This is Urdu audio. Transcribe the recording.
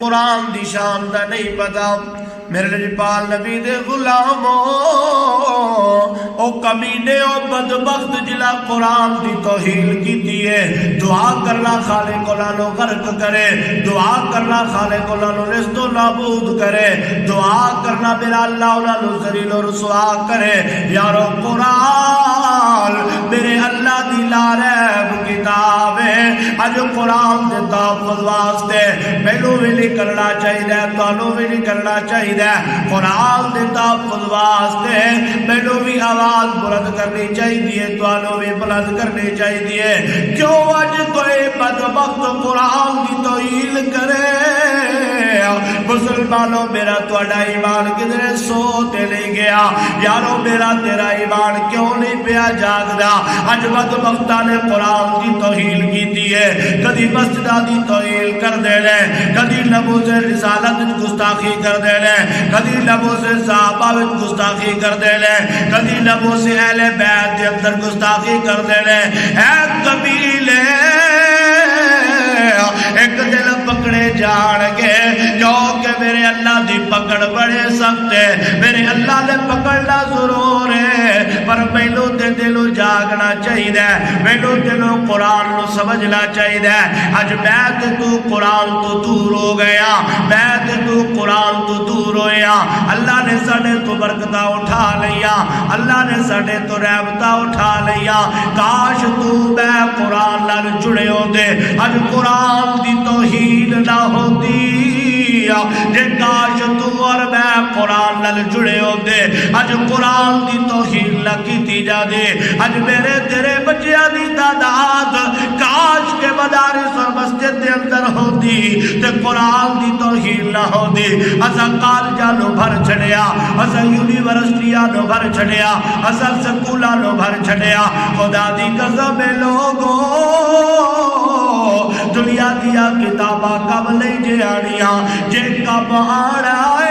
قرآن دی شان دا نہیں پتا میرے نجپال نبی دے غلاموں او کمینے او بدبخت جلا قرآن دی توہین کیتی ہے دعا کرنا خالق لانو غرق کرے دعا کرنا خالق لانو رزق و نابود کرے دعا کرنا میرا اللہ لانو ذلیل و رسوا کرے یارو قرآن میرے اللہ دی لاریب کتاب ہے اج قرآن دے تحفظ واسطے مینوں بھی نہیں کرنا چاہیے تانوں بھی نہیں کرنا چاہیے قرآن دے تحفظ واسطے مینوں بھی آواز بلند کرنی چاہیے تانوں بھی بلند کرنی چاہیے کیوں اج کوئی بدبخت قرآن کی توہین کرے مسلمانوں میرا تہاڈا ایمان کدھر سو تے نہیں گیا یارو میرا تیرا ایمان کیوں نہیں پیا جاگدا اج بدبختاں نے قرآن کی توہین کیتی ہے کدی مسجداں دی توہین کر دے نے کدی لفظ رسالت وچ گستاخی کر دے نے کدی لفظ صحابہ وچ گستاخی کر دے نے کدی لفظ اہل بیت دے اندر گستاخی کر دے نے اے قبیلے ایک دل پکڑے جان گے جو کہ میرے اللہ دی پکڑ بڑے سخت ہے میرے اللہ نے پکڑنا ضرور ہے پر مینوں تے دلوں جاگنا چاہیے مینوں دلوں قرآن نو سمجھنا چاہیے اج میں تے تو قرآن تو دور ہو گیا میں تے تو قرآن تو دور ہویا اللہ نے ساڈے تو برکتاں اٹھا لیا اللہ نے ساڈے تو رحمتاں اٹھا لیا کاش تو میں قرآن نال جڑے ہوندے اج قرآن دی توہین نہ ہوندی جے کاش تو اور میں قرآن نال جڑے ہوندے اج قرآن دی توہین نہ کیتی جاندی اج میرے تیرے بچیاں دی تعداد کاش کے مدارس اور مسجد دے اندر ہوندی تے قرآن دی توہین نہ ہوندی اساں کالجاں نو بھر چھڑیا اساں یونیورسٹیاں نو بھر چھڑیا اساں سکولاں نو بھر چھڑیا خدا دی قسم لوگو دنیا دیا کتاباں کب لے جے آنیاں جے کب آنا ہے